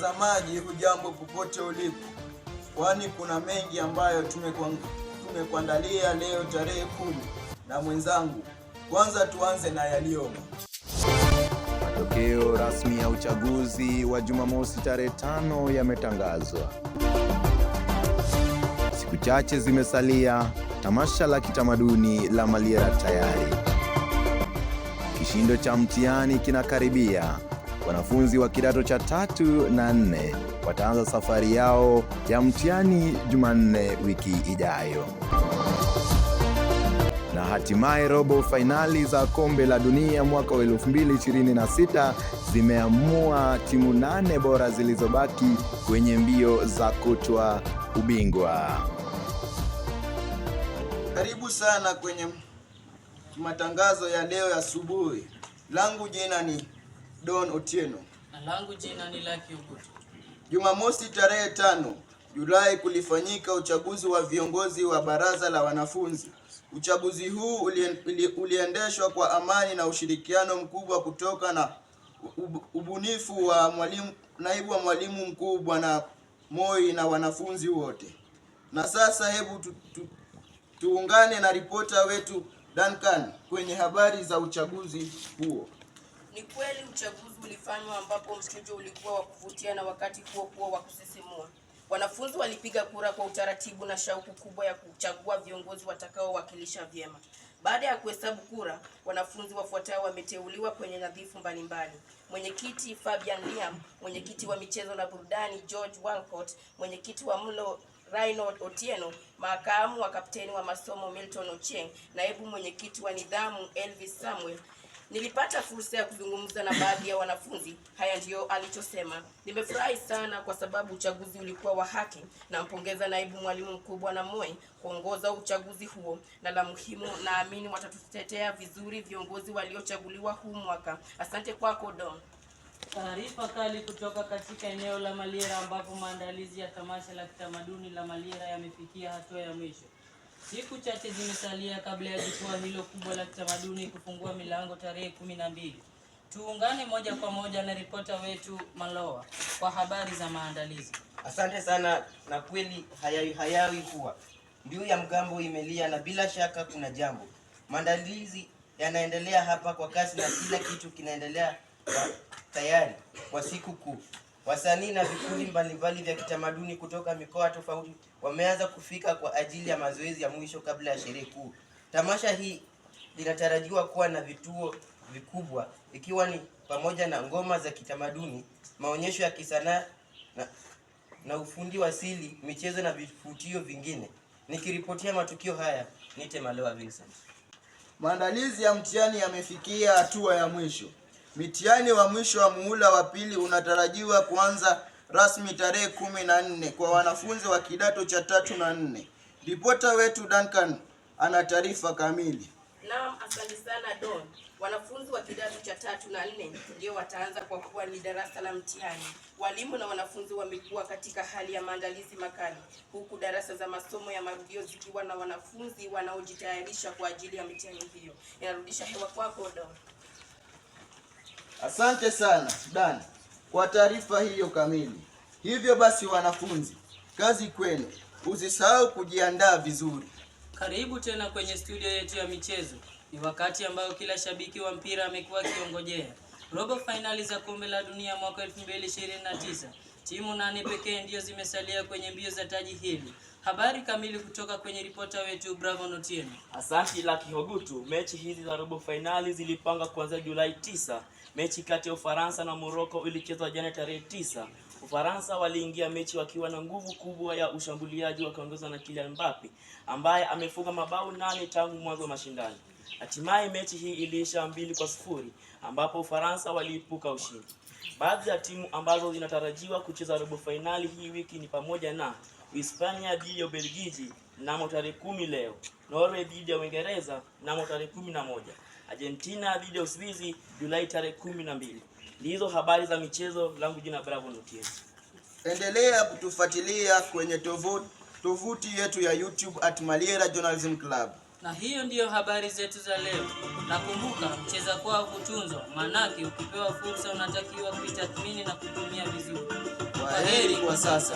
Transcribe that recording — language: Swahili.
Mtazamaji, hujambo popote ulipo, kwani kuna mengi ambayo tumekuandalia leo tarehe 10 na mwenzangu. Kwanza tuanze na yaliyomo. Matokeo rasmi ya uchaguzi wa Jumamosi tarehe 5 yametangazwa. Siku chache zimesalia, tamasha la kitamaduni la Maliera tayari. Kishindo cha mtihani kinakaribia. Wanafunzi wa kidato cha 3 na 4 wataanza safari yao ya mtihani Jumanne wiki ijayo. Na hatimaye robo fainali za kombe la dunia mwaka wa 2026 zimeamua timu 8 bora zilizobaki kwenye mbio za kutwa ubingwa. Karibu sana kwenye matangazo ya leo asubuhi. Langu jina ni Don Otieno. Na langu jina ni Lucky Ogutu. Jumamosi tarehe 5 Julai kulifanyika uchaguzi wa viongozi wa baraza la wanafunzi. Uchaguzi huu uliendeshwa kwa amani na ushirikiano mkubwa kutoka na ubunifu wa naibu wa mwalimu mkuu Bwana Moi na wanafunzi wote. Na sasa hebu tuungane na ripota wetu Duncan kwenye habari za uchaguzi huo. Ni kweli uchaguzi ulifanywa ambapo mchujo ulikuwa wa kuvutia na wakati huo wa kusisimua. Wanafunzi walipiga kura kwa utaratibu na shauku kubwa ya kuchagua viongozi watakaowakilisha vyema. Baada ya kuhesabu kura, wanafunzi wafuatao wameteuliwa kwenye nyadhifa mbalimbali. Mwenyekiti Fabian Liam, mwenyekiti wa michezo na burudani George Walcott, mwenyekiti wa mlo Reynold Otieno, makamu wa kapteni wa masomo Milton Ochieng, naibu mwenyekiti wa nidhamu Elvis Samuel. Nilipata fursa ya kuzungumza na baadhi ya wanafunzi. Haya ndiyo alichosema: nimefurahi sana kwa sababu uchaguzi ulikuwa wa haki. Nampongeza naibu mwalimu mkuu Bwana Moi kuongoza uchaguzi huo, na la muhimu, naamini watatutetea vizuri viongozi waliochaguliwa huu mwaka. Asante kwako Don. Taarifa kali kutoka katika eneo la Maliera ambapo maandalizi ya tamasha la kitamaduni la Maliera yamefikia hatua ya mwisho. Siku chache zimesalia kabla ya jukwaa hilo kubwa la kitamaduni kufungua milango tarehe 12. Tuungane moja kwa moja na ripota wetu Maloa kwa habari za maandalizi. Asante sana, na kweli hayawi kuwa mbiu ya mgambo imelia, na bila shaka kuna jambo. Maandalizi yanaendelea hapa kwa kasi na kila kitu kinaendelea tayari kwa siku kuu. Wasanii na vikundi mbalimbali vya kitamaduni kutoka mikoa tofauti wameanza kufika kwa ajili ya mazoezi ya mwisho kabla ya sherehe kuu. Tamasha hii linatarajiwa kuwa na vituo vikubwa, ikiwa ni pamoja na ngoma za kitamaduni, maonyesho ya kisanaa na ufundi wa asili, michezo na vivutio vingine. Nikiripotia matukio haya, nite Maloa Vincent. Maandalizi ya mtihani yamefikia hatua ya mwisho. Mitihani wa mwisho wa muhula wa pili unatarajiwa kuanza rasmi tarehe 14 kwa wanafunzi wa kidato cha 3 na 4. Ripota wetu Duncan ana taarifa kamili. Naam, asante sana Don. Wanafunzi wa kidato cha 3 na 4 ndio wataanza kwa kuwa ni darasa la mtihani. Walimu na wanafunzi wamekuwa katika hali ya maandalizi makali, huku darasa za masomo ya marudio zikiwa na wanafunzi wanaojitayarisha kwa ajili ya mitihani hiyo. Inarudisha hewa kwako Don. Asante sana Dan kwa taarifa hiyo kamili. Hivyo basi wanafunzi, kazi kwenu. Usisahau kujiandaa vizuri. Karibu tena kwenye studio yetu ya michezo. Ni wakati ambao kila shabiki wa mpira amekuwa akiongojea. Robo finali za kombe la dunia mwaka 2029. Timu 8 pekee ndio zimesalia kwenye mbio za taji hili. Habari kamili kutoka kwenye ripota wetu Bravo Otieno. Asante Lucky Ogutu. Mechi hizi za robo finali zilipanga kuanzia Julai 9. Mechi kati ya Ufaransa na Morocco ilichezwa jana tarehe 9. Ufaransa waliingia mechi wakiwa na nguvu kubwa ya ushambuliaji wakiongozwa na Kylian Mbappe ambaye amefunga mabao 8 tangu mwanzo wa mashindano. Hatimaye mechi hii iliisha 2-0 ambapo Ufaransa waliipuka ushindi. Baadhi ya timu ambazo zinatarajiwa kucheza robo finali hii wiki ni pamoja na Hispania dhidi ya Ubelgiji mnamo tarehe 10 leo, Norway dhidi ya Uingereza mnamo tarehe 11, Argentina dhidi ya Uswizi Julai tarehe 12. Ndizo habari za michezo. Langu jina Bravo Otieno. Endelea kutufuatilia kwenye tovuti yetu ya YouTube @Maliera Journalism Club. Na hiyo ndiyo habari zetu za leo. Nakumbuka mcheza kwao kutunzwa, manake ukipewa fursa unatakiwa kuitathmini na kutumia vizuri. Kwaheri kwa sasa.